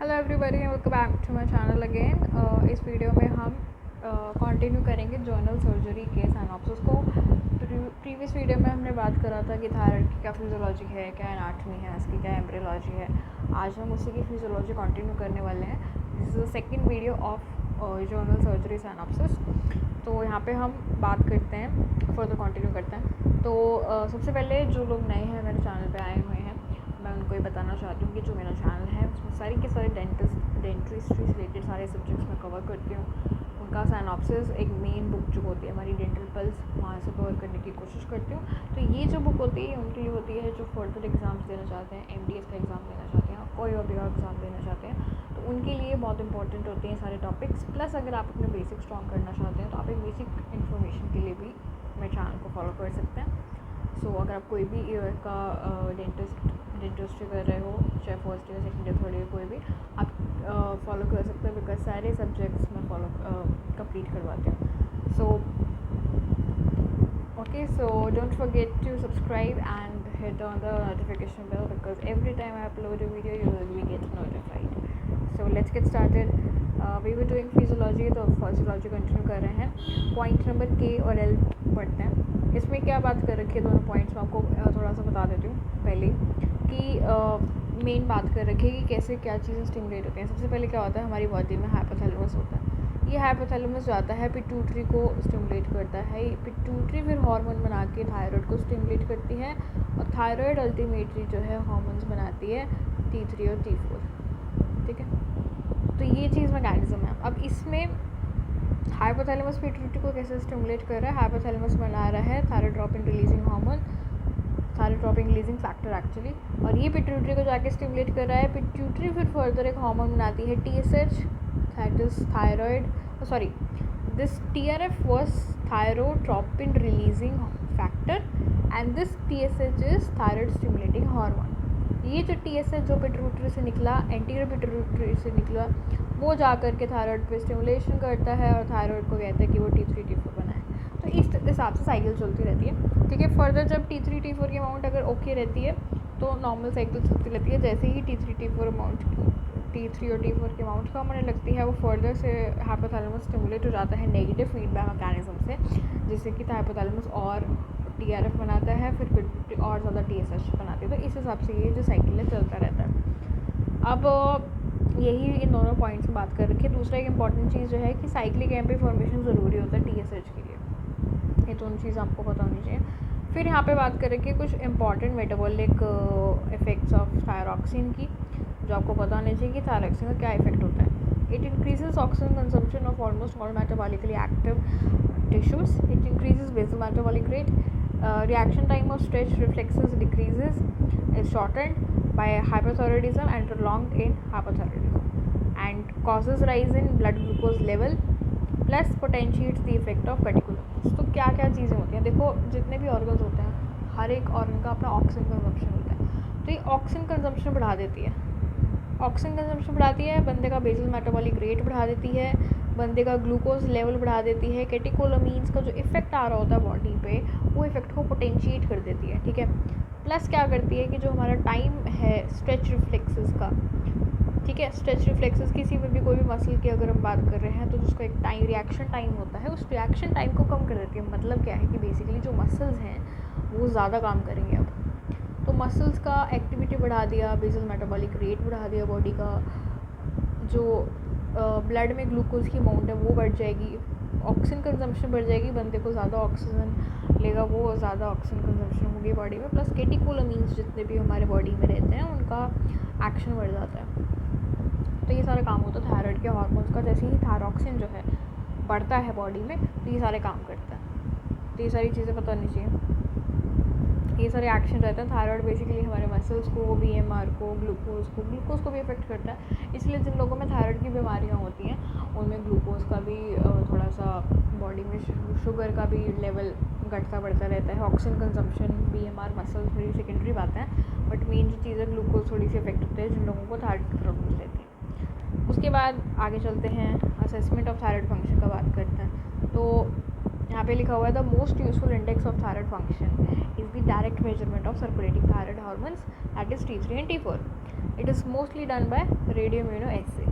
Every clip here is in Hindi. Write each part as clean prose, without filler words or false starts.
Hello everybody and welcome back to my channel again. इस वीडियो में हम कंटिन्यू करेंगे जर्नल सर्जरी के साइनॉप्सिस को। प्रीवियस वीडियो में हमने बात करा था कि थायराइड की क्या फिजियोलॉजी है, क्या एनाटॉमी है, इसकी क्या एम्ब्रियोलॉजी है। आज हम उसी की फिजियोलॉजी कंटिन्यू करने वाले हैं। This is the second video of journal surgery synopsis. तो यहाँ पे हम बात करते हैं, फर्दर कंटिन्यू करते हैं। तो सबसे पहले जो लोग नए हैं मेरे चैनल पे आए हुए हैं, मैं उनको ये बताना चाहती हूँ कि जो मेरा चैनल है उसमें सारी के सारे डेंटिस्ट्री से रिलेटेड सारे सब्जेक्ट्स मैं कवर करती हूँ। उनका साइनॉप्सिस एक मेन बुक जो होती है हमारी डेंटल पल्स, वहाँ से कवर करने की कोशिश करती हूँ। तो ये जो बुक होती है उनके लिए होती है जो फर्दर एग्ज़ाम्स देना चाहते हैं, MDS का एग्ज़ाम देना चाहते हैं, कोई और भी एग्ज़ाम देना चाहते हैं, तो उनके लिए बहुत इंपॉर्टेंट होते हैं सारे टॉपिक्स। प्लस अगर आप अपने बेसिक स्ट्रॉन्ग करना चाहते हैं तो आप एक बेसिक इन्फॉर्मेशन के लिए भी मेरे चैनल को फॉलो कर सकते हैं। सो अगर आप कोई भी ईयर का डेंटिस्ट्री कर रहे हो, चाहे first year, second year, third year, कोई भी आप फॉलो कर सकते हैं, बिकॉज सारे सब्जेक्ट्स में फॉलो कंप्लीट करवाते हैं। So okay, so don't forget to subscribe and hit on the notification bell because every time I upload a video you will be get notified. So let's get started. We were doing physiology, तो physiology कंटिन्यू कर रहे हैं। पॉइंट नंबर K और L पढ़ते हैं। इसमें क्या बात कर रखी है, दोनों पॉइंट्स मैं आपको थोड़ा सा बता देती हूँ पहले कि मेन बात कर रखी है कि कैसे क्या चीज़ें स्टिमुलेट होती हैं। सबसे पहले क्या होता है, हमारी बॉडी में हाइपोथैलेमस होता है। ये हाइपोथैलेमस जाता है पिट्यूटरी को स्टिमुलेट करता है। पिट्यूटरी फिर हार्मोन बना के थायराइड को स्टिमुलेट करती है और थायराइड अल्टीमेटली जो है हार्मोन्स बनाती है T3 और T4। ठीक है, तो ये चीज़ मैकेनिज्म है। अब इसमें हाइपोथैलेमस पिट्यूटरी को कैसे स्टिमुलेट कर रहा है, हाइपोथैलेमस बना रहा है thyrotropin releasing hormone, thyrotropin releasing factor actually, और ये पिट्यूटरी को जाके स्टिमुलेट कर रहा है। पिट्यूटरी फिर फर्दर एक हार्मोन बनाती है TSH, that is thyroid, this TRF was thyrotropin releasing factor and this TSH is thyroid stimulating hormone. ये जो TSH जो पिट्यूटरी से निकला, एंटीरियर पिट्यूटरी से निकला, वो जा कर के थायराइड पे स्टिमुलेशन करता है और थायराइड को कहते हैं कि वो T3 T4 बनाए। तो इस हिसाब से साइकिल चलती रहती है। ठीक है, फर्दर जब T3 T4 की अमाउंट अगर ओके रहती है तो नॉर्मल साइकिल चलती रहती है। जैसे ही T3 T4 अमाउंट T3 और T4 की अमाउंट कम होने लगती है, वो फर्दर से हाइपोथैलेमस स्टिमुलेट हो जाता है नेगेटिव फीडबैक मैकेनिज्म से, जिससे कि हाइपोथैलेमस और TRF बनाता है, फिर और ज़्यादा TSH बनाती है। तो इस हिसाब से ये जो साइकिल है चलता रहता है। अब यही इन दोनों पॉइंट्स में बात कर रखी है। दूसरा एक इंपॉर्टेंट चीज़ जो है कि साइक्लिक एम्पी फॉर्मेशन ज़रूरी होता है TSH के लिए। ये दोनों चीज़ आपको पता होनी चाहिए। फिर यहाँ पे बात कर रखी है कुछ important metabolic effects of thyroxine की, जो आपको पता होना चाहिए कि थायरॉक्सिन का क्या इफेक्ट होता है। It increases oxygen consumption of almost all metabolically active tissues. It increases basal metabolic rate. Reaction time of stretch reflexes decreases, is shortened by hypothyroidism and prolonged in hypothyroidism and causes rise in blood glucose level plus potentiates the effect of कैटेकोलमीन्स। तो क्या क्या चीज़ें होती हैं, देखो जितने भी ऑर्गन्स होते हैं हर एक ऑर्गन का अपना ऑक्सीजन कंजम्पशन होता है। तो ये ऑक्सीजन कंजम्पशन बढ़ा देती है, ऑक्सीजन कंजम्पशन बढ़ाती है, बंदे का बेसल मेटाबॉलिक रेट बढ़ा देती है, बंदे का ग्लूकोज लेवल बढ़ा देती है। कैटेकोलमीन्स का जो इफेक्ट आ रहा होता है बॉडी पे, वो इफेक्ट को पोटेंशिएट कर देती है। ठीक है, प्लस क्या करती है कि जो हमारा टाइम है स्ट्रेच रिफ्लेक्सेस का, ठीक है, स्ट्रेच रिफ्लेक्सेस किसी में भी कोई भी मसल की अगर हम बात कर रहे हैं तो जिसको एक टाइम रिएक्शन टाइम होता है, उस रिएक्शन टाइम को कम कर देती है। मतलब क्या है कि बेसिकली जो मसल्स हैं वो ज़्यादा काम करेंगे। अब तो मसल्स का एक्टिविटी बढ़ा दिया, बेसल मेटाबॉलिक रेट बढ़ा दिया, बॉडी का जो ब्लड में ग्लूकोज की अमाउंट है वो बढ़ जाएगी, ऑक्सीजन कंजम्पशन बढ़ जाएगी, बंदे को ज़्यादा ऑक्सीजन लेगा, वो ज़्यादा ऑक्सीजन कंजम्पशन होगी बॉडी में। प्लस कैटेकोलमीन्स जितने भी हमारे बॉडी में रहते हैं उनका एक्शन बढ़ जाता है। तो ये सारा काम होता है थायराइड के हार्मोन्स का। जैसे ही थायरॉक्सिन जो है बढ़ता है बॉडी में तो ये सारे काम करता है। तो ये सारी चीज़ें पता होनी चाहिए, ये सारे एक्शन रहते हैं। थायराइड बेसिकली हमारे मसल्स को, BMR को, ग्लूकोज को भी इफेक्ट करता है। इसलिए जिन लोगों में थायराइड की बीमारियाँ होती हैं उनमें ग्लूकोज का भी थोड़ा सा बॉडी में शुगर का भी लेवल घटता बढ़ता रहता है। ऑक्सीजन कंजम्पशन, BMR, मसल्स थोड़ी सेकेंडरी बात है, बट मेन जो चीज़ है ग्लूकोज थोड़ी सी इफेक्ट होती है जिन लोगों को थायराइड की प्रॉब्लम्स रहती है। उसके बाद आगे चलते हैं, असेसमेंट ऑफ थायराइड फंक्शन का बात करते हैं। तो यहाँ पे लिखा हुआ है the most useful index of thyroid function is the direct measurement of circulating thyroid hormones, that is T3 and T4। It is mostly done by radio immuno assay.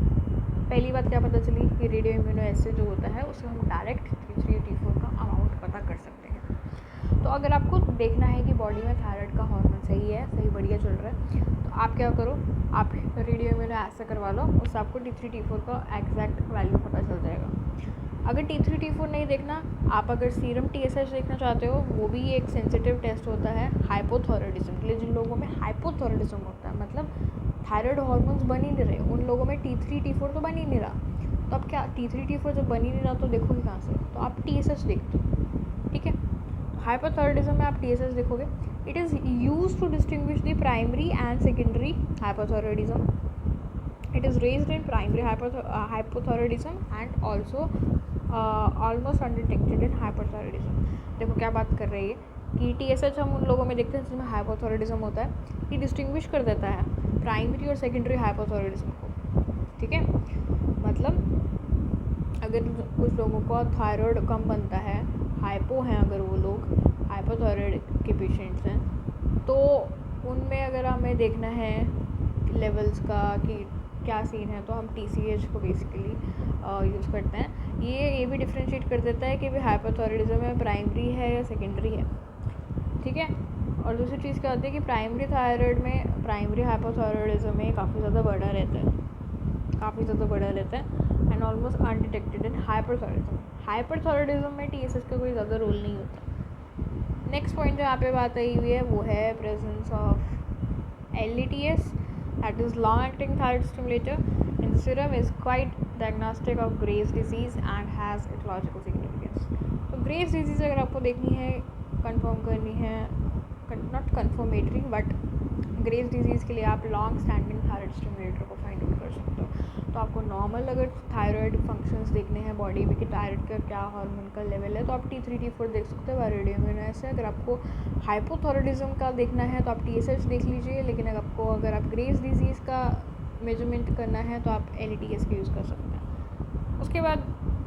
पहली बात क्या पता चली कि रेडियो इम्यूनो एसे जो होता है उससे हम डायरेक्ट T3 T4 का अमाउंट पता कर सकते हैं। तो अगर आपको देखना है कि बॉडी में थायराइड का हार्मोन सही है, सही बढ़िया चल रहा है, तो आप क्या करो, आप रेडियो इम्यूनो एसे करवा लो, उससे आपको T3 T4 का एग्जैक्ट वैल्यू पता चल जाएगा। अगर T3 T4 नहीं देखना, आप अगर सीरम TSH देखना चाहते हो, वो भी एक सेंसिटिव टेस्ट होता है हाइपोथायराइडिज्म के लिए। जिन लोगों में हाइपोथायराइडिज्म होता है, मतलब थायराइड हार्मोन्स बन ही नहीं रहे, उन लोगों में T3 T4 तो बन ही नहीं रहा। तो अब क्या T3 T4 जब बन ही नहीं रहा तो देखोगे कहाँ से? तो आप TSH देखते हो, ठीक है। हाइपोथायराइडिज्म में आप TSH देखोगे। It is use to distinguish the primary and secondary hypothyroidism. It is raised in primary hypothyroidism and also almost undetected in hypothyroidism. देखो क्या बात कर रही है कि TSH हम उन लोगों में देखते हैं जिसमें हाइपोथायराइडिज्म होता है, ये डिस्टिंग्विश कर देता है प्राइमरी और सेकेंडरी हाइपोथायराइडिज्म को, ठीक है। मतलब अगर कुछ लोगों का थायराइड कम बनता है, हाइपो हैं, अगर वो लोग हाइपोथायराइड के पेशेंट्स हैं, तो उनमें अगर हमें देखना है लेवल्स का कि क्या सीन है, तो हम TCH को बेसिकली यूज़ करते हैं। ये भी डिफ्रेंशिएट कर देता है कि भी हाइपोथायराइडिज्म में प्राइमरी है या सेकेंडरी है, ठीक है। और दूसरी चीज़ क्या होती है कि प्राइमरी थायराइड में, प्राइमरी हाइपोथायराइडिज्म में काफ़ी ज़्यादा बड़ा रहता है, काफ़ी ज़्यादा बड़ा रहता है and almost undetected in hyperthyroidism. Hyperthyroidism में TSH का कोई ज़्यादा रोल नहीं होता। नेक्स्ट पॉइंट जो यहाँ पे बात आई हुई है वो है presence of LETS, that is long acting thyroid stimulator in the serum, is quite diagnostic of Graves' disease and has ecological significance. तो Graves' disease अगर आपको देखनी है, कंफर्म करनी है, not confirmatory but Graves' disease के लिए आप लॉन्ग स्टैंडिंग थायराइड स्टिमुलेटर को फाइंड आउट कर सकते हो। तो आपको नॉर्मल अगर थायराइड फंक्शंस देखने हैं बॉडी में कि थायराइड का क्या हार्मोन का लेवल है, तो आप T3 T4 देख सकते हो रेडियो इम्यूनो एसे। अगर आपको हाइपोथायराइडिज्म का देखना है तो आप TSH देख लीजिए, लेकिन अगर आप ग्रेव्स डिजीज़ का मेजरमेंट करना है तो आप LETS का यूज़ कर सकते हैं। उसके बाद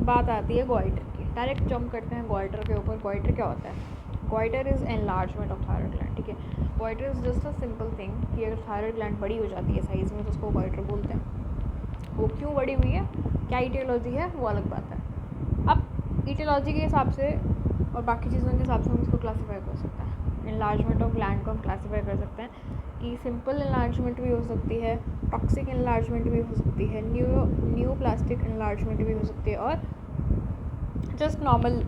बात आती है गॉइटर की। डायरेक्ट जंप करते हैं गॉइटर के ऊपर। गॉइटर क्या होता है? Goitre is enlargement of thyroid gland, ठीक है। Goitre is just a simple thing कि अगर थायराइड ग्लैंड बड़ी हो जाती है साइज़ में तो उसको गॉइटर बोलते हैं। वो क्यों बड़ी हुई है, क्या ईटियोलॉजी है, वो अलग बात है। अब ईटियोलॉजी के हिसाब से और बाकी चीज़ों के हिसाब से हम इसको क्लासीफाई कर सकते हैं। एनलार्जमेंट ऑफ ग्लैंड को हम क्लासीफाई कर सकते हैं कि सिंपल एनलार्जमेंट भी हो सकती है, टॉक्सिक एनलार्जमेंट भी हो सकती है, न्यूप्लास्टिक एनलार्जमेंट भी हो सकती है, और जस्ट नॉर्मल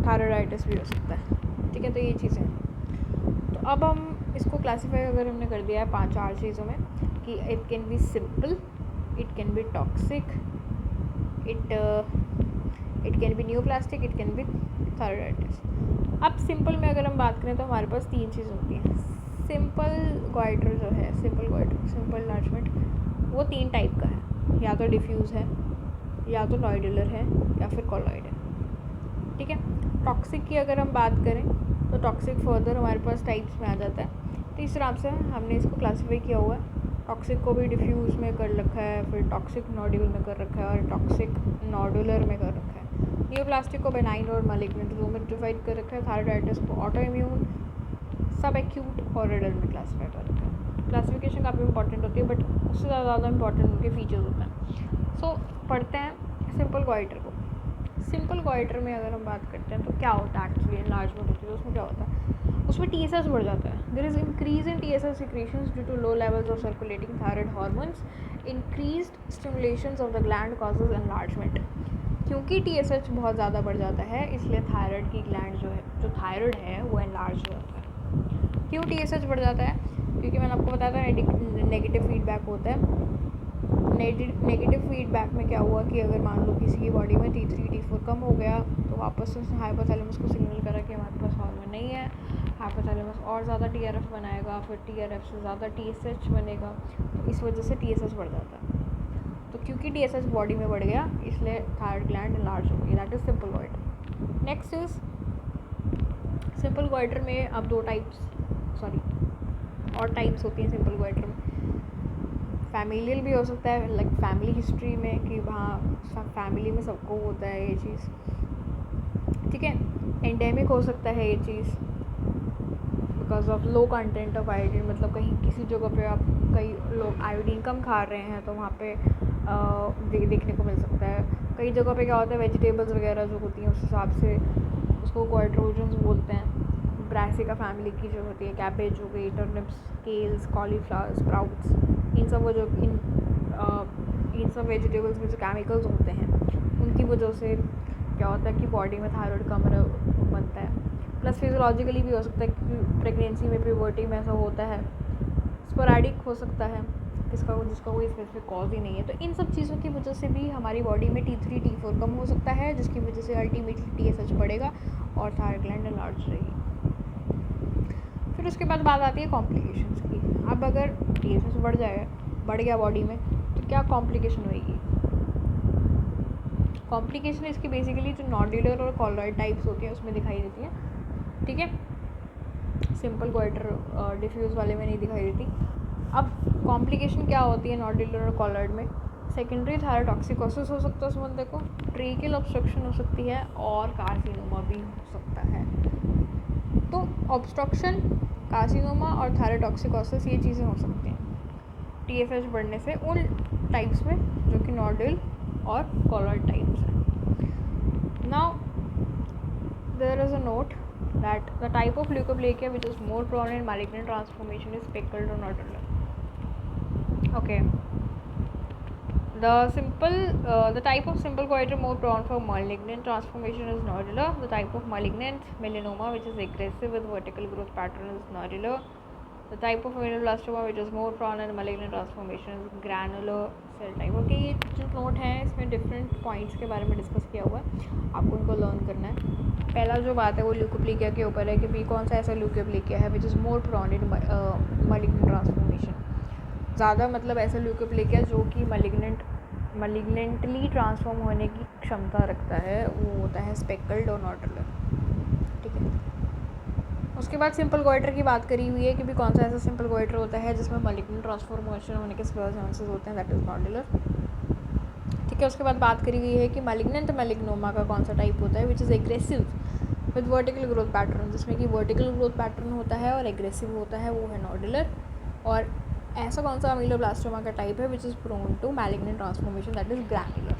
थायराइडाइटिस भी हो सकता है, ठीक है। तो ये चीज़ें हैं। तो अब हम इसको क्लासीफाई अगर हमने कर दिया है 5-4 चीज़ों में कि it can B simple, it can B toxic, it can B neoplastic, it can B thyroiditis. अब सिंपल में अगर हम बात करें तो हमारे पास 3 चीज़ होती हैं। सिंपल गॉइटर जो है, सिंपल एनलार्जमेंट, वो 3 टाइप का है, या तो डिफ्यूज़ है, या तो नॉइडुलर है, या फिर कॉलॉइड है, ठीक है। टॉक्सिक की अगर हम बात करें तो टॉक्सिक फर्दर हमारे पास टाइप्स में आ जाता है। तो इस हिसाब से हमने इसको क्लासीफाई किया हुआ है। टॉक्सिक को भी डिफ्यूज़ में कर रखा है, फिर टॉक्सिक नॉड्यूल में कर रखा है, और टॉक्सिक नॉडुलर में कर रखा है। न्यूप्लास्टिक को बेनाइन और मालिग्नेंट दो में डिवाइड कर रखा है। थायराइडाइटिस को ऑटो इम्यून, सब एक्यूट और रिडल में क्लासीफाई कर रखा है। क्लासिफिकेशन काफ़ी इंपॉर्टेंट होती है, बट उससे ज़्यादा इंपॉर्टेंट उनके फीचर्स होते हैं। सो पढ़ते हैं सिंपल गॉइटर को। सिंपल गॉइटर में अगर हम बात करते हैं तो क्या होता है एक्चुअली, एनलार्जमेंट होती है तो उसमें क्या होता है, उसमें TSH बढ़ जाता है। There is increase in TSH secretions due to low levels of circulating thyroid hormones. Increased stimulations of the gland causes enlargement. क्योंकि TSH बहुत ज़्यादा बढ़ जाता है, इसलिए थायराइड की ग्लैंड जो है, जो थायराइड है, वो एनलार्ज हो जाता है। क्यों TSH बढ़ जाता है? क्योंकि मैंने आपको बताया था नेगेटिव फीडबैक होता है। नेगेटिव फीडबैक में क्या हुआ कि अगर मान लो किसी की बॉडी में T3 T4 कम हो गया तो वापस से उसने हाइपोथैलेमस को सिग्नल करा कि हमारे पास हार्मोन नहीं है। हाइपोथैलेमस और ज़्यादा TRF बनाएगा, फिर TRF से ज़्यादा TSH बनेगा, तो इस वजह से TSH बढ़ जाता है। तो क्योंकि TSH बॉडी में बढ़ गया इसलिए थायराइड ग्लैंड एनलार्ज हो गई। That is simple goitre. Next is simple goitre में अब और टाइप्स होती हैं सिंपल गॉइटर में। फैमिलियल भी हो सकता है, लाइक फैमिली हिस्ट्री में कि वहाँ फैमिली में सबको होता है ये चीज़, ठीक है। एंडेमिक हो सकता है ये चीज़ because of low content of iodine, मतलब कहीं किसी जगह पे आप कई लोग आयोडीन कम खा रहे हैं तो वहाँ पे देखने को मिल सकता है। कई जगहों पे क्या होता है, वेजिटेबल्स वगैरह जो होती हैं उस हिसाब से उसको क्वाड्रोजन्स बोलते हैं। ब्रासिका फैमिली की जो होती है, कैबेज हो गई, टर्निप्स, केल्स, कॉलीफ्लावर, स्प्राउट्स, इन सब वेजिटेबल्स में जो केमिकल्स होते हैं उनकी वजह से क्या होता है कि बॉडी में थायराइड कम बनता है। प्लस फिजियोलॉजिकली भी हो सकता है कि प्रेगनेंसी में, प्यूबर्टी में ऐसा होता है। स्पोरैडिक हो सकता है जिसका कोई स्पेसिफिक कॉज ही नहीं है। तो इन सब चीज़ों की वजह से भी हमारी बॉडी में T3 T4 कम हो सकता है, जिसकी वजह से अल्टीमेटली TSH बढ़ेगा और थायराइड ग्लैंड एनलार्ज रहेगी। फिर उसके बाद बात आती है कॉम्प्लिकेशंस की। अब अगर TSH बढ़ गया बॉडी में तो क्या कॉम्प्लिकेशन होएगी? कॉम्प्लिकेशन इसकी बेसिकली जो नॉड्यूलर और कॉलॉइड टाइप्स होती हैं उसमें दिखाई देती है, ठीक है। सिंपल गोइटर डिफ्यूज़ वाले में नहीं दिखाई देती। अब कॉम्प्लिकेशन क्या होती है नॉड्यूलर और कॉलॉइड में? सेकेंडरी थायरोटॉक्सिकोसिस हो सकता है उस बंदे को, ट्रेकियल ऑब्स्ट्रक्शन हो सकती है और कार्सिनोमा भी हो सकता है। तो ऑब्स्ट्रक्शन, कार्सिनोमा और थायरोटॉक्सिकोसिस ये चीज़ें हो सकती हैं TSH बढ़ने से उन टाइप्स में जो कि नॉड्यूल और कॉलॉइड टाइप्स हैं। Now there is a note that the type of leukoplakia which is more prone in malignant transformation is speckled or nodular. Okay. The type of simple goiter more prone for malignant transformation is nodular. The type of malignant melanoma which is aggressive with vertical growth pattern is nodular. The type of amyloblastoma which is more prone in malignant transformation is granular cell type. Okay, ये जो नोट है इसमें डिफरेंट पॉइंट्स के बारे में डिस्कस किया हुआ है, आपको उनको लर्न करना है। पहला जो बात है वो ल्यूकोप्लेकिया के ऊपर है कि भी कौन सा ऐसा ल्यूकोप्लेकिया है which is more prone in malignant transformation. ज़्यादा मतलब ऐसा ल्यूकोप्लेकिया जो कि मलिग्नेंटली ट्रांसफॉर्म होने की क्षमता रखता है वो होता है स्पेकल्ड और नॉडुलर, ठीक है। उसके बाद सिंपल गोइटर की बात करी हुई है कि भी कौन सा ऐसा सिंपल गोइटर होता है जिसमें मलिग्नेंट ट्रांसफॉर्मेशन होने के चांसेस होते हैं, दैट इज़ नॉडुलर, ठीक है। उसके बाद बात करी गई है कि मैलिग्नेंट मेलिग्नोमा का कौन सा टाइप होता है which is aggressive with vertical growth pattern, जिसमें कि वर्टिकल ग्रोथ पैटर्न होता है और एग्रेसिव होता है, वो है नॉडुलर। और ऐसा कौन सा अमीलोब्लास्टोमा का टाइप है which is prone to malignant transformation, that is granular,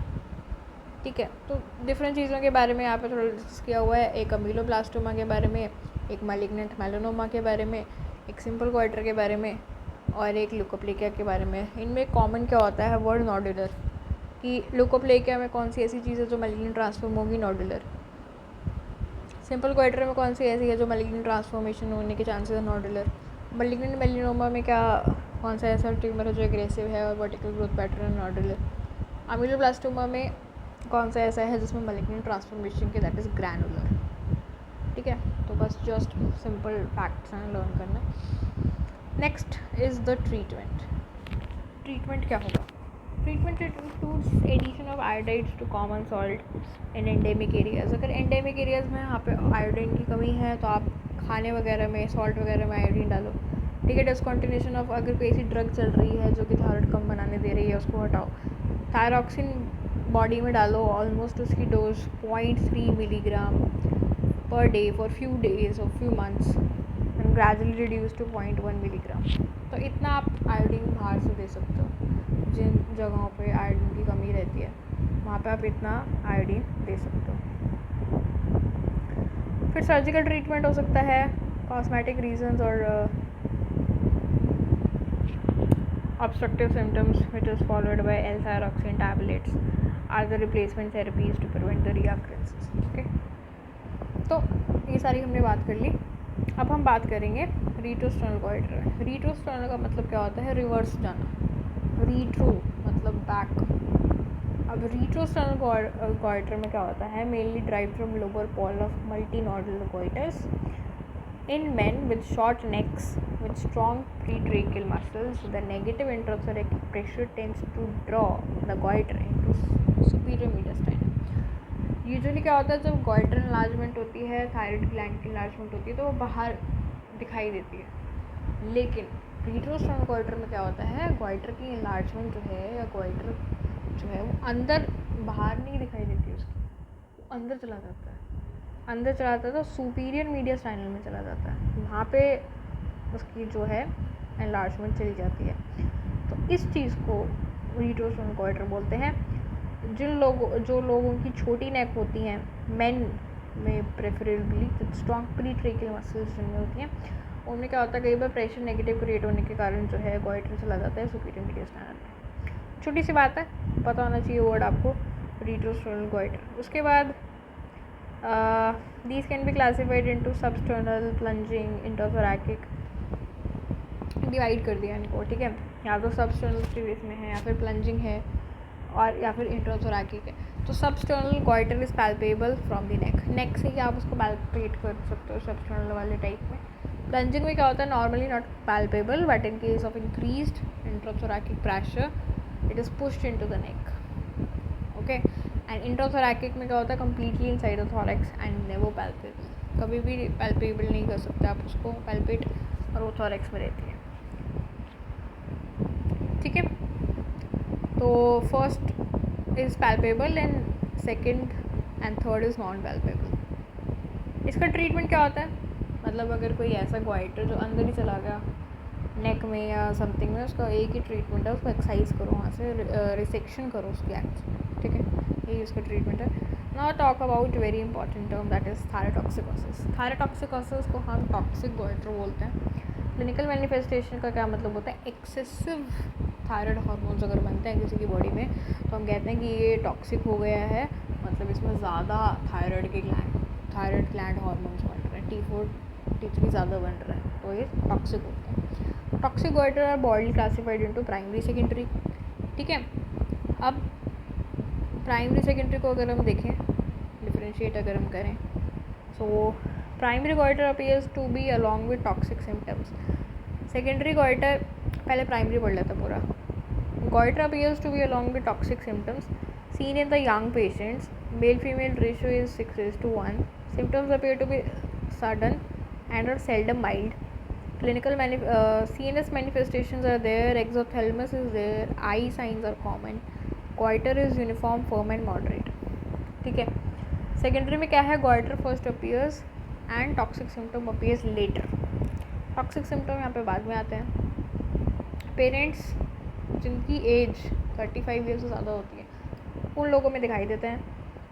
ठीक है। तो डिफरेंट चीज़ों के बारे में यहाँ पे थोड़ा डिस्कस किया हुआ है, एक अमीलोब्लास्टोमा के बारे में, एक मैलिग्नेंट मेलानोमा के बारे में, एक सिंपल गोइटर के बारे में और एक ल्यूकोप्लेकिया के बारे में। इनमें कॉमन क्या होता है, वर्ड नॉडुलर, कि ल्यूकोप्लेकिया में कौन सी ऐसी चीज़ है जो मैलिग्नेंट ट्रांसफॉर्म होगी, नॉडुलर। सिंपल गोइटर में कौन सी ऐसी है जो मैलिग्नेंट ट्रांसफॉर्मेशन होने के चांसेस है, नॉडुलर। मैलिग्नेंट मेलानोमा में क्या कौन सा ऐसा ट्यूमर है जो एग्रेसिव है और vertical growth pattern, nodular. Ameloblastoma में कौन सा ऐसा है जिसमें मैलिग्नेंट ट्रांसफॉर्मेशन के, दैट इज़ ग्रैनुलर, ठीक है। तो बस जस्ट सिंपल फैक्ट्स हैं, लर्न करना। नेक्स्ट इज़ द ट्रीटमेंट क्या होगा? Treatment includes addition of iodides to common salt in endemic areas. अगर एंडेमिक एरियाज़ में यहाँ पे आयोडीन की कमी है तो आप खाने वगैरह में, सॉल्ट वगैरह में आयोडीन डालो, ठीक है। डिस्कंटिन्यूएशन ऑफ, अगर कोई ऐसी ड्रग चल रही है जो कि थायराइड कम बनाने दे रही है उसको हटाओ। थायरॉक्सिन बॉडी में डालो, ऑलमोस्ट उसकी dose 0.3 milligram per day for few days और few months and gradually reduce to 0.1 milligram. तो इतना आप आयोडीन बाहर से दे सकते हो, जिन जगहों पे आयोडीन की कमी रहती है वहाँ पे आप इतना आयोडीन दे सकते हो। फिर सर्जिकल ट्रीटमेंट हो सकता है, कॉस्मेटिक रीजंस और obstructive symptoms which is followed by L-thyroxine tablets are the replacement therapies to prevent the reoccurrences, okay। तो ये सारी हमने बात कर ली। अब हम बात करेंगे रिट्रोस्टर्नल गोइटर। रिट्रोस्टर्नल का मतलब क्या होता है, रिवर्स जाना, रिट्रो मतलब बैक। अब रिट्रोस्टर्नल गोइटर में क्या होता है, mainly drive from lower pole of multinodular goiters in men with short necks with strong pretracheal muscles. The negative intrathoracic pressure tends to draw the goiter into superior mediastinum. Usually क्या होता है, जब गोइटर इन्लार्जमेंट होती है, थायराइड ग्लैंड की इन्लार्जमेंट होती है तो वो बाहर दिखाई देती है। लेकिन रिट्रोस्टर्नल गोइटर में क्या होता है, गोइटर की इन्लार्जमेंट जो है या गोइटर जो है वो अंदर, बाहर नहीं दिखाई देती उसकी, वो अंदर चला जाता है, अंदर चला जाता है तो सुपीरियर मीडियास्टाइनल में चला जाता है। वहाँ पे उसकी जो है एनलार्जमेंट चली जाती है। तो इस चीज़ को रीट्रोस्टर्नल गॉइटर बोलते हैं। जो लोगों की छोटी नेक होती हैं, मेन में प्रेफरेबली स्ट्रॉन्ग प्रीट्रेकियल मसल्स जिनमें होती हैं, उनमें क्या होता है, कई बार प्रेशर नेगेटिव क्रिएट होने के कारण जो है गॉइटर चला जाता है सुपीरियर मीडियस्टाइनल में। छोटी सी बात है, पता होना चाहिए वर्ड आपको, रीट्रोस्टर्नल गॉइटर। उसके बाद these can be classified into substernal, plunging, intrathoracic, divide कर दिया इनको, ठीक है। या तो सबस्टर्नल सीरीज में है, या फिर प्लंजिंग है, और या फिर इंट्राथोरैकिक है। तो substernal goitre is palpable from the neck से ही आप उसको पैल्पेट कर सकते हो सबस्टर्नल वाले टाइप में। प्लंजिंग में क्या होता है, normally not palpable, but in case of increased intrathoracic pressure it is pushed into the neck, okay. And intrathoracic में क्या होता है, completely inside the thorax and never palpable, कभी भी पैल्पेबल नहीं कर सकते आप उसको पैल्पेट, और वो थोरैक्स में रहती है, ठीक है। तो first is palpable and second and third is non palpable. इसका ट्रीटमेंट क्या होता है, मतलब अगर कोई ऐसा गॉइटर जो अंदर ही चला गया नेक में या समथिंग में, उसका एक ही ट्रीटमेंट है, उसको एक्सरसाइज करो, वहाँ से रिसेक्शन करो उसकी एक्ट, ठीक है, यही उसका ट्रीटमेंट है। Now talk about very important term, that is thyrotoxicosis. Thyrotoxicosis को हम टॉक्सिक गॉइटर बोलते हैं। क्लिनिकल मैनिफेस्टेशन का क्या मतलब होता है, एक्सेसिव थायराइड हार्मोन्स अगर बनते हैं किसी की बॉडी में, तो हम कहते हैं कि ये टॉक्सिक हो गया है, मतलब इसमें ज़्यादा थायराइड ग्लैंड हार्मोन्स बन रहे हैं, T4 T3 ज़्यादा बन रहा है, तो ये टॉक्सिक होते हैं। Toxic goitre our body classified into primary secondary, ठीक है। अब प्राइमरी सेकेंडरी को अगर हम देखें, डिफरेंशिएट अगर हम करें, so primary goitre appears to be along with toxic symptoms. Secondary goitre, पहले प्राइमरी पढ़ लेता पूरा। Goiter appears to be along with toxic symptoms seen in the young patients. Male-female ratio is 6:1. Symptoms appear to be sudden and are seldom mild. Clinical CNS manifestations are there. Exophthalmos is there. Eye signs are common. Goiter is uniform, firm and moderate. ठीक है। सेकेंडरी में क्या है, goiter first appears and toxic symptom appears later. Toxic symptom यहाँ पे बाद में आते हैं। पेरेंट्स जिनकी एज 35 ईयर से ज़्यादा होती है, उन लोगों में दिखाई देता है,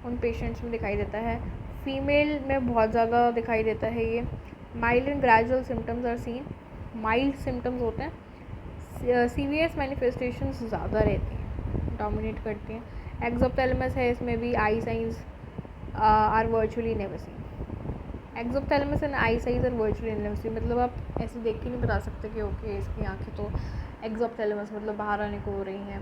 उन पेशेंट्स में दिखाई देता है। फीमेल में बहुत ज़्यादा दिखाई देता है ये। Mild and gradual symptoms are seen, mild symptoms होते हैं। सीवियस मैनिफेस्टेशंस ज़्यादा रहती हैं, डोमिनेट करती हैं। एक्सोप्थैलेमस है, इसमें भी eye signs are virtually never seen. Exophthalmos and eye signs are virtually never seen, मतलब आप ऐसे देख के नहीं बता सकते कि ओके इसकी आँखें तो एक्सोप्थैलेमस मतलब बाहर आने को हो रही हैं,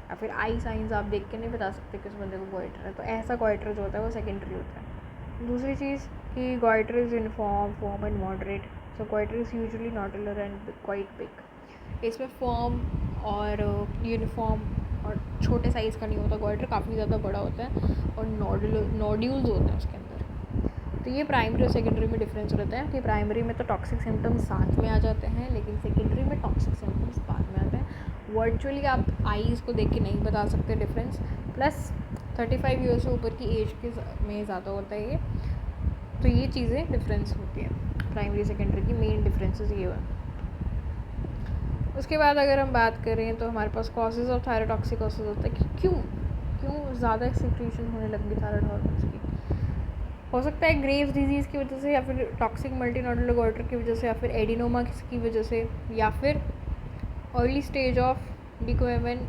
या फिर आई साइंस आप देख के नहीं बता सकते कि उस बंदे को गॉइटर है। तो ऐसा गॉइटर जो होता है वो सेकेंडरी होता है। दूसरी चीज़ कि goiter is uniform, firm and moderate. So goiter is usually nodular and quite big. इसमें फॉर्म और यूनिफॉर्म और छोटे साइज़ का नहीं होता, गॉइटर काफ़ी ज़्यादा बड़ा होता है और नोड्यूल्स होते हैं उसके अंदर। तो ये प्राइमरी और सेकेंडरी में डिफरेंस रहता है कि प्राइमरी में तो टॉक्सिक सिम्टम्स साथ में आ जाते हैं, लेकिन सेकेंडरी में टॉक्सिक सिम्टम्स बाद में आते हैं। वर्चुअली आप आईज़ को देख के नहीं बता सकते डिफरेंस। प्लस 35 ईयर से ऊपर की एज के में ज़्यादा होता है ये, तो ये चीज़ें डिफरेंस होती हैं। प्राइमरी सेकेंडरी की मेन डिफरेंसेस ये हुआ। उसके बाद अगर हम बात करें तो हमारे पास कॉजेज़ ऑफ थायरोटॉक्सिकोसिस होता है कि क्यों ज़्यादा सिक्रीशन होने लग गई थायराइड हार्मोन्स की। हो सकता है ग्रेव्स डिजीज़ की वजह से, या फिर टॉक्सिक मल्टीनोडुलर गॉइटर की वजह से, या फिर एडिनोमा की वजह से, या फिर early stage of डिक्वेमेन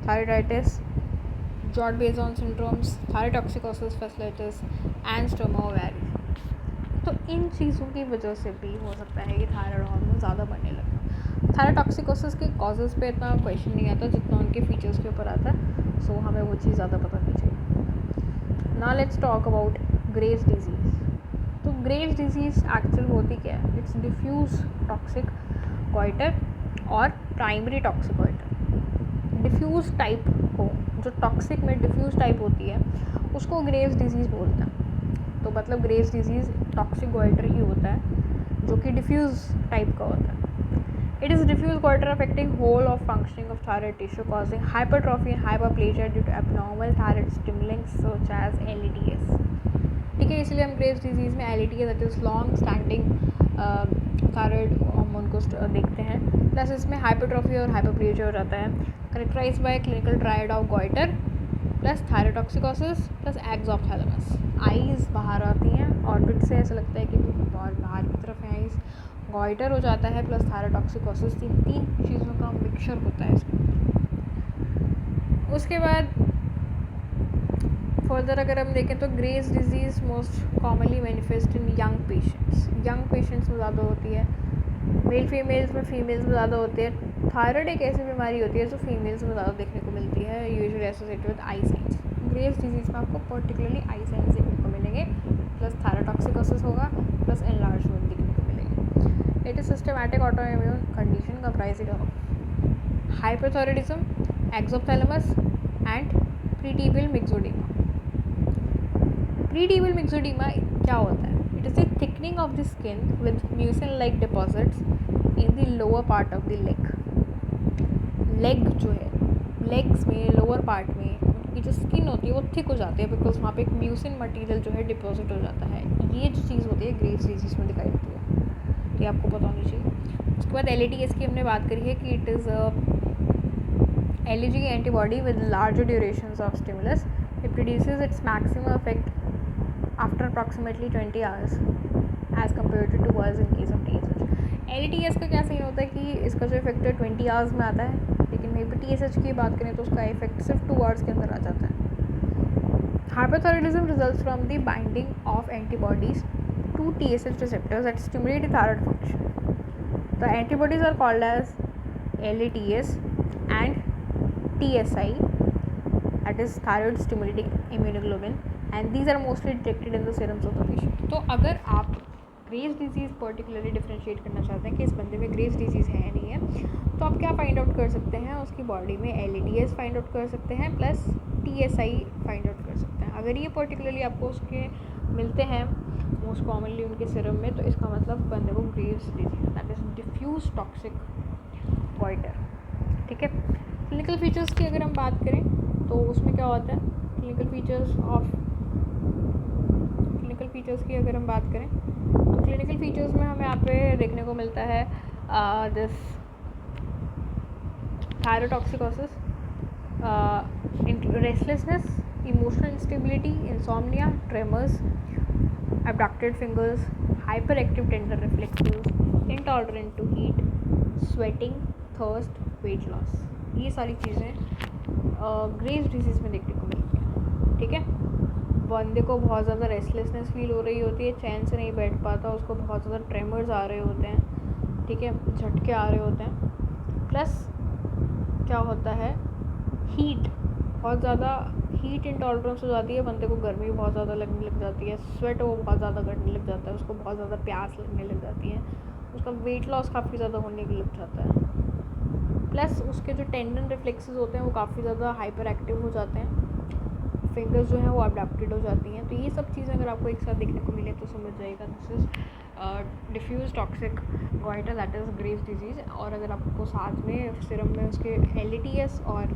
thyroiditis, George बेजॉन syndromes, thyrotoxicosis facilities and stoma ओवैरिस। तो इन चीज़ों की वजह से भी हो सकता है कि थायराइड हार्मोन ज़्यादा बनने लगता। थायरोटॉक्सिकोसिस के कॉजेज़ पे इतना क्वेश्चन नहीं आता जितना उनके फीचर्स के ऊपर आता है, सो हमें वो चीज़ ज़्यादा पता नहीं चाहिए। Now let's talk about Graves disease. तो ग्रेव्स डिजीज़ एक्चुअल होती क्या है, इट्स डिफ्यूज टॉक्सिक गॉइटर और primary toxic goitre. Diffuse type को, जो टॉक्सिक में डिफ्यूज टाइप होती है, उसको ग्रेव्स डिजीज़ बोलते हैं। तो मतलब ग्रेव्स डिजीज़ टॉक्सिक गॉइटर ही होता है जो कि डिफ्यूज टाइप का होता है। It is diffuse goiter affecting whole of functioning of thyroid tissue, causing hypertrophy and hyperplasia due to abnormal thyroid stimulants such as LETS. ठीक है, इसलिए हम ग्रेव्स डिजीज़ में LETS that is long standing thyroid hormone को देखते हैं। प्लस इसमें हाइपरट्रॉफी और हाइपरप्लेजिया हो जाता है। Characterized by clinical triad of goiter plus thyrotoxicosis plus exophthalmos. Eyes बाहर आती हैं, ऑर्बिट से ऐसा लगता है कि बहुत बाहर की तरफ है आईज। गॉइटर हो जाता है प्लस थायरोटॉक्सिकोसिस, तीन चीज़ों का मिक्सचर होता है इसमें। उसके बाद फर्दर अगर हम देखें तो Graves disease most commonly manifest इन यंग पेशेंट्स में ज़्यादा होती है। मेल फीमेल्स में ज़्यादा होती है। थायराइड एक ऐसी बीमारी होती है जो फीमेल्स में ज़्यादा देखने को मिलती है, usually associated with eye signs. Graves disease में आपको पर्टिकुलरली आई साइंस देखने को मिलेंगे, प्लस थायरोटॉक्सिकोसिस होगा, प्लस एनलार्जमेंट देखने को मिलेगी। It is systematic autoimmune condition comprising of hypothyroidism, exophthalmos and pretibial myxoedema. Pretibial myxoedema क्या होता है? It is the thickening of the skin with mucin like deposits in the lower part of the leg जो है, लेग्स में लोअर पार्ट में उनकी जो स्किन होती है वो थिक हो जाती है, बिकॉज वहाँ पे एक म्यूसिन मटेरियल जो है डिपॉजिट हो जाता है। ये जो चीज़ होती है ग्रेव्स डिजीज़ में दिखाई देती है, ये आपको पता होनी चाहिए। उसके बाद LATS की हमने बात करी है कि it is LAG antibody with larger durations of stimulus. It produces its maximum effect after approximately 20 hours as compare to 2 hours in case of TSH। LATS का क्या सीन होता है कि इसका जो इफेक्ट है 20 आवर्स में आता है, लेकिन वहीं पर TSH की बात करें तो उसका इफेक्ट सिर्फ 2 आवर्स के अंदर आ जाता है। Hypothyroidism results from the binding of antibodies to TSH receptors that stimulate the thyroid function. The antibodies are called as LATS and TSI, that is thyroid stimulating immunoglobulin, and these are mostly detected in the serums of the patient. तो अगर आप ग्रेव्स डिजीज़ पर्टिकुलरली डिफ्रेंशिएट करना चाहते हैं कि इस बंदे में ग्रेव्स डिजीज़ है नहीं है, तो आप क्या फाइंड आउट कर सकते हैं? उसकी बॉडी में LATS फाइंड आउट कर सकते हैं प्लस TSI फाइंड आउट कर सकते हैं। अगर ये पर्टिकुलरली आपको उसके मिलते हैं मोस्ट कॉमनली उनके सिरम में, तो इसका मतलब बंदे को Graves disease, that is diffuse toxic goitre. ठीक है। क्लिनिकल फीचर्स की अगर हम बात करें तो उसमें क्या होता है? क्लिनिकल फीचर्स की अगर हम बात करें तो क्लिनिकल फीचर्स में हमें यहाँ पे देखने को मिलता है this thyrotoxicosis, restlessness, emotional instability, insomnia, tremors, abducted fingers, hyperactive tender reflexes, intolerant to heat, sweating, thirst, weight loss। ये सारी चीज़ें ग्रेव्स डिजीज़ में देखने को मिलती हैं। ठीक है। बंदे को बहुत ज़्यादा रेस्टलेसनेस फील हो रही होती है, चैन से नहीं बैठ पाता, उसको बहुत ज़्यादा ट्रेमर्स आ रहे होते हैं। ठीक है, झटके आ रहे होते हैं। प्लस क्या होता है, हीट, बहुत ज़्यादा हीट इंटॉलरेंस हो जाती है, बंदे को गर्मी बहुत ज़्यादा लगने लग जाती है, स्वेट वो बहुत ज़्यादा करने लग जाता है, उसको बहुत ज़्यादा प्यास लगने लग जाती है, उसका वेट लॉस काफ़ी ज़्यादा होने लग जाता है। प्लस उसके जो टेंडन रिफ्लेक्सेस होते हैं वो काफ़ी ज़्यादा हाइपर एक्टिव हो जाते हैं, फिंगर्स जो हैं वो अडैप्टेड हो जाती हैं। तो ये सब चीज़ें अगर आपको एक साथ देखने को मिले तो समझ जाएगा this is diffuse toxic goitre, that is Graves disease. और अगर आपको साथ में सिरम में उसके LATS और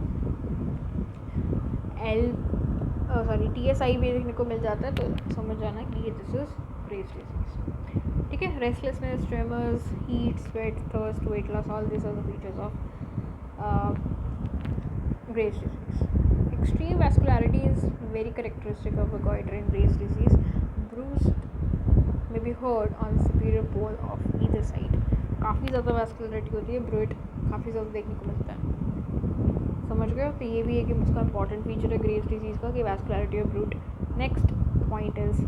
TSI भी देखने को मिल जाता है, तो समझ जाना कि ये दिस इज़ ग्रेव्स डिजीज़। ठीक है। Restlessness, tremors, heat, sweat, thirst, weight loss, all this are the features of Graves disease. Extreme vascularity is very characteristic of a goiter in Graves' disease. Bruise may be heard on the superior pole of either side. काफ़ी ज़्यादा वैस्कुलरिटी होती है, ब्रूइट काफ़ी ज़्यादा देखने को मिलता है। समझ गए हो? तो ये भी एक उसका इंपॉर्टेंट फीचर है ग्रेव्स डिजीज़ का कि vascularity of brute. Next point is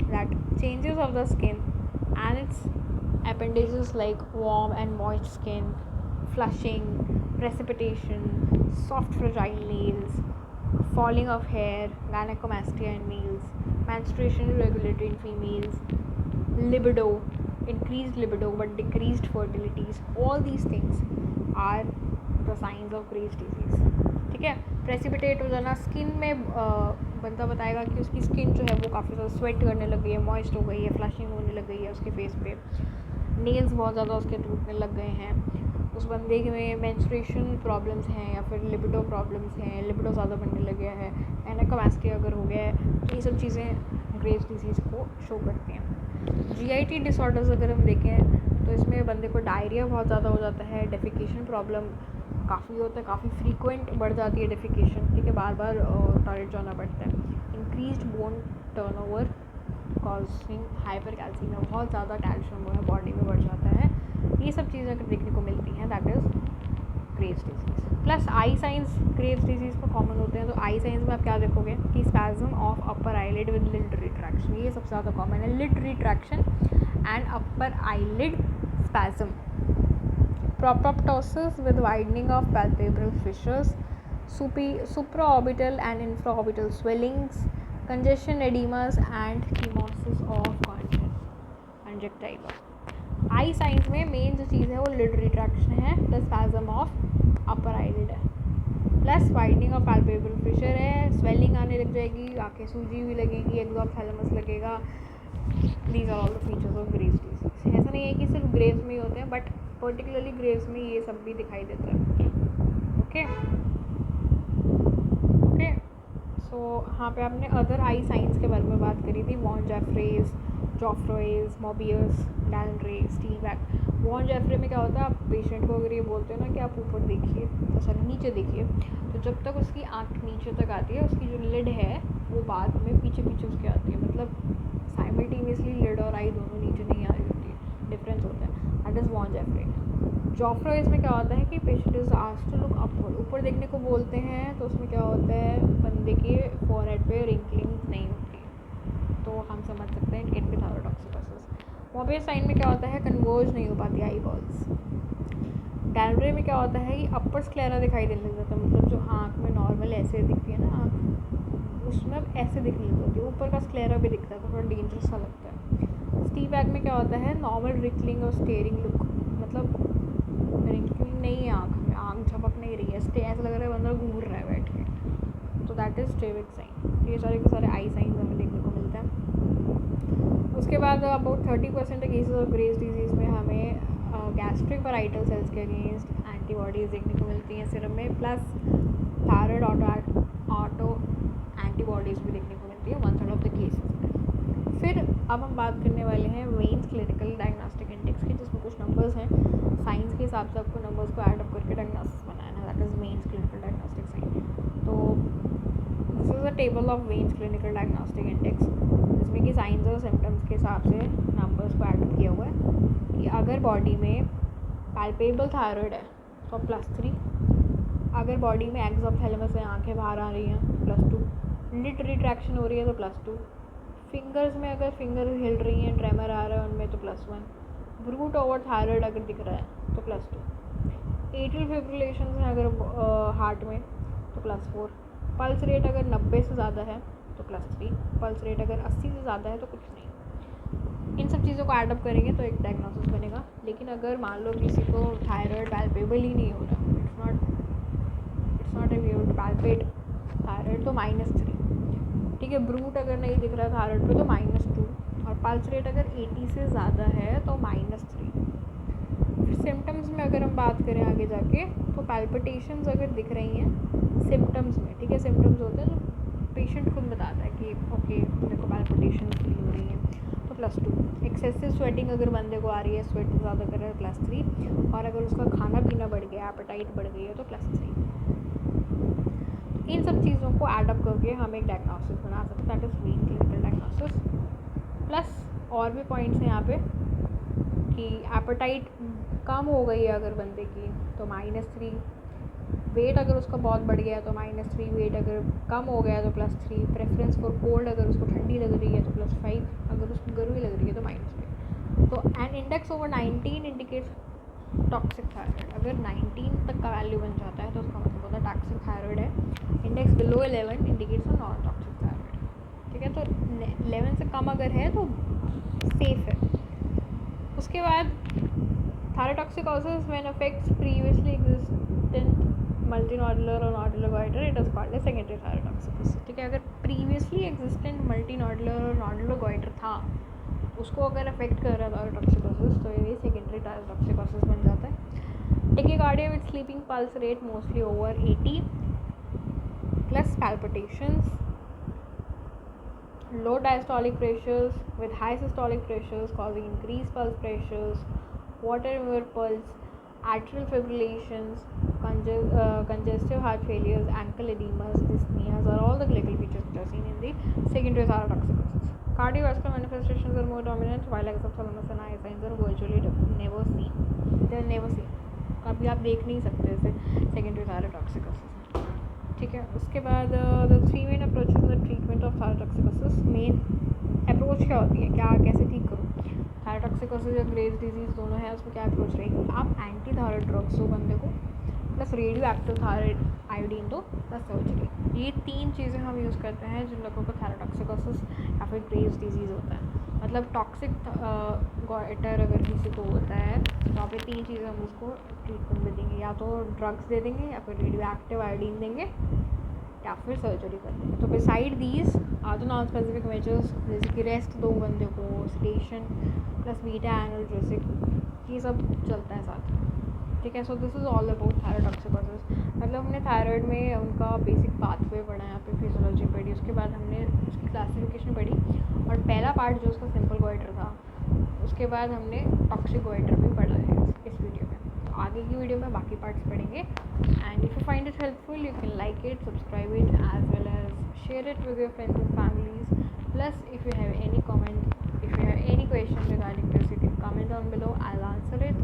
that changes of the skin and it's appendages like warm and moist skin, flushing, precipitation, soft fragile nails, falling of hair, gynecomastia in males, menstruation irregularity in females, libido, increased libido but decreased fertilities, all these things are the signs of Graves' disease। ठीक है। प्रेसिपिटेट हो जाना, स्किन में बंदा बताएगा कि उसकी स्किन जो है वो काफ़ी ज़्यादा स्वेट करने लग गई है, मॉइस्ट हो गई है, फ्लशिंग होने लग गई है उसके फेस पे, नेल्स बहुत ज़्यादा उसके टूटने लग गए हैं, उस बंदे में मेंस्ट्रुएशन प्रॉब्लम्स हैं या फिर लिबिडो प्रॉब्लम्स हैं, लिबिडो ज़्यादा बनने लग गया है, gynecomastia अगर हो गया है, तो ये सब चीज़ें ग्रेव्स डिजीज़ को शो करती हैं। GIT डिसऑर्डर्स अगर हम देखें तो इसमें बंदे को डायरिया बहुत ज़्यादा हो जाता है, डेफिकेशन प्रॉब्लम काफ़ी होता है, काफ़ी फ्रीक्वेंट बढ़ जाती है डेफिकेशन, ठीक है, बार बार टॉयलेट जाना पड़ता है। Increased bone turnover causing hyper calcaemia, बहुत ज़्यादा कैल्शियम जो है बॉडी में बढ़ जाता है। ये सब चीज़ें अगर देखने को मिलती हैं, that is Graves disease. Plus I signs Graves disease पर कॉमन होते हैं। तो आई साइंस में आप क्या देखोगे कि spasm of upper eyelid with lid retraction, ये सबसे ज़्यादा कॉमन है, lid retraction and upper eyelid spasm. Proptosis with widening of palpebral fissures, supraorbital and infraorbital swellings, congestion edemas and chemosis of conjunctiva। Eye signs में मेन जो चीज़ है वो लिड रिट्रैक्शन है, plus spasm of upper eyelid है, plus widening of palpebral fissure है, स्वेलिंग आने लग जाएगी, आंखें सूजी हुई लगेगी, एक्सोथैलेमस लगेगा। These are all the features of Graves disease. ऐसा नहीं है कि सिर्फ ग्रेव्स में ही होते हैं, बट पर्टिकुलरली ग्रेव्स में ये सब भी दिखाई देता है। ओके ओके, सो यहाँ पे आपने अदर आई साइंस के बारे में बात करी थी, वॉन जेफ्रेज, जॉफ्रॉइज, मोबियस, डैलरे, स्टीवैक। वॉन जेफ्रे में क्या होता है, आप पेशेंट को अगर ये बोलते हो ना कि आप ऊपर देखिए, सॉरी नीचे देखिए, तो जब तक उसकी आँख नीचे तक आती है, उसकी जो लिड है वो बाद में पीछे पीछे उसके आती है, मतलब साइमल्टेनियसली लिड और आई दोनों नीचे नहीं आ रही होती है, डिफरेंस होता है। दैट इज़ वॉन जेफ्रे। जॉफ्रॉइज में क्या होता है कि patient is asked to look upward, ऊपर देखने को बोलते हैं, तो उसमें क्या होता है, बंदे के फॉरहेड पे रिंकलिंग नहीं होती, तो हम समझ सकते हैं it can be thyrotoxicosis. Mobius sign में क्या होता है, कन्वर्ज नहीं हो पाती आई बॉल्स। डैलरे में क्या होता है कि अपर स्क्लेरा दिखाई देने लग जाता है, मतलब जो आँख में नॉर्मल ऐसे दिखती है ना आँख, उसमें अब ऐसे दिखने लग जाती है, ऊपर का स्क्लेरा भी दिखता है, तो थोड़ा डेंजरस सा लगता है। स्टीवैक में क्या होता है, नॉर्मल रिकलिंग और स्टेयरिंग लुक, मतलब रिंकलिंग नहीं है आँख में, आँख झपक नहीं रही है, ऐसा लग रहा है बंदा घूर रहा है बैठ के, तो दैट इज़ स्टेविक साइन। ये सारे के सारे आई साइंस हमें देखने को मिलते हैं। उसके बाद about 30% cases of Graves disease में हमें गैस्ट्रिक पैराइटल सेल्स के अगेंस्ट एंटीबॉडीज़ देखने को मिलती हैं सिरम में, प्लस थायराइड ऑटो एंटीबॉडीज़ भी देखने को मिलती है 1/3 ऑफ द केसेस में। फिर अब हम बात करने वाले हैं वेन्स क्लिनिकल डायग्नोस्टिक इंडेक्स की, जिसमें कुछ नंबर्स हैं, साइंस के हिसाब से आपको नंबर्स को ऐड अप करके डायग्नोसिस बनाना है, that is Wayne's clinical diagnostic sign. तो this is a table of Wayne's clinical diagnostic index, जिसमें कि साइंस और सिम्टम्स के हिसाब से नंबर्स को ऐड अप किया हुआ है कि अगर बॉडी में पैल्पेबल थायराइड है तो +3, अगर बॉडी में एक्सोथैलेमस से आँखें बाहर आ रही हैं +2, लिड रिट्रैक्शन हो रही है तो +2, फिंगर्स में अगर फिंगर हिल रही हैं, ट्रेमर आ रहा है उनमें तो +1, ब्रूट ओवर थायराइड अगर दिख रहा है तो +2, एट्रियल फिब्रिलेशन है अगर हार्ट में तो +4, पल्स रेट अगर 90 से ज़्यादा है तो +3, पल्स रेट अगर 80 से ज़्यादा है तो कुछ नहीं। इन सब चीज़ों को ऐड अप करेंगे तो एक डायग्नोसिस बनेगा। लेकिन अगर मान लो किसी को थायराइड पैल्पेबल ही नहीं हो रहा, it's not able to palpate thyroid, तो -3, ठीक है। ब्रूट अगर नहीं दिख रहा थायराइड पे तो -2, और पल्स रेट अगर 80 से ज़्यादा है तो -3। फिर सिम्टम्स में अगर हम बात करें आगे जाके, तो पैल्पिटेशंस अगर दिख रही हैं सिम्टम्स में, ठीक है, सिम्टम्स होते हैं तो पेशेंट खुद बताता है कि ओके मेरे को पैल्पिटेशन फील हो रही है तो +2, एक्सेसिव स्वेटिंग अगर बंदे को आ रही है, स्वेट ज़्यादा कर रहा है +3, और अगर उसका खाना पीना बढ़ गया, एपेटाइट बढ़ गई है तो +3। इन सब चीज़ों को ऐड अप करके हम एक डायग्नोसिस बना सकते हैं, that is when clinical diagnosis. Plus और भी पॉइंट्स हैं यहाँ पे कि एपेटाइट कम हो गई है अगर बंदे की तो -3, वेट अगर उसका बहुत बढ़ गया तो -3, वेट अगर कम हो गया तो +3, प्रेफरेंस फॉर कोल्ड अगर उसको ठंडी लग रही है तो +5, अगर उसको गर्मी लग रही है तो -3। तो an index over 19 indicates toxic thyroid, अगर 19 तक का वैल्यू बन जाता है तो उसका मतलब होता है टॉक्सिक थायराइड है। Index below 11 indicates non toxic thyroid, ठीक है। तो 11 से कम अगर है तो सेफ है। उसके बाद thyrotoxicosis when affects previously existent multinodular और nodular goiter, it is called as secondary thyrotoxicosis, ठीक है। अगर प्रीवियसली एग्जिस्टेंट मल्टीनोडुलर और नोडुलर गॉइटर था, उसको अगर अफेक्ट कर रहा है थायरोटॉक्सिकोसिस, तो ये सेकेंडरी थायरोटॉक्सिकोसिस बन जाता है। Tachycardia with sleeping pulse rate mostly over 80, plus palpitations, low diastolic pressures with high systolic pressures causing increased pulse pressures, water in your pulse, atrial fibrillations, congestive heart failures, ankle edemas, dyspneas are all the clinical features which are seen in the secondary thyrotoxicosis. Cardiovascular manifestations are more dominant, while exophthalmos and eye signs are virtually never seen. They are never seen. कभी आप देख नहीं सकते इसे सेकेंडरी थायरोटॉक्सिकोसिस में. ठीक है. उसके बाद the 3 main approaches in the treatment of thyrotoxicosis. Main approach क्या होती है, क्या कैसे ठीक करूँ. थायरोटॉक्सिकोसिस या ग्रेव्स डिजीज़ दोनों है, उसमें क्या अप्रोच रहेगी. आप एंटी थायराइड ड्रग्स दो बंदे को, plus radio active thyroid iodine दो, प्लस सर्जरी. ये 3 चीज़ें हम यूज़ करते हैं जिन लोगों को थायरोटॉक्सिकोसिस या फिर ग्रेव्स डिजीज़ होता है. मतलब टॉक्सिक गॉइटर अगर किसी को होता है तो वहाँ पे 3 चीज़ें हम उसको ट्रीटमेंट में देंगे. या तो ड्रग्स दे देंगे, या फिर रेडियो एक्टिव आयोडीन देंगे, या फिर सर्जरी कर देंगे. तो besides these are the non specific measures, जैसे कि रेस्ट दो बंदे को, सेडेशन प्लस बीटा एनाल्जेसिक, ये सब चलता है साथ में. ठीक है. So this is all about thyrotoxicosis. मतलब हमने थायराइड में उनका बेसिक पाथवे पढ़ा, यहाँ पे फिजियोलॉजी पढ़ी, उसके बाद हमने उसकी क्लासिफिकेशन पढ़ी, और पहला पार्ट जो उसका सिंपल गॉइटर था, उसके बाद हमने टॉक्सिक गॉइटर भी पढ़ा है इस वीडियो में. तो आगे की वीडियो में बाकी पार्ट्स पढ़ेंगे. And if you find it helpful, you can like it, subscribe it, as well as share it with your friends and families. Plus, if you have any question regarding this, you can comment down below. I'll answer it.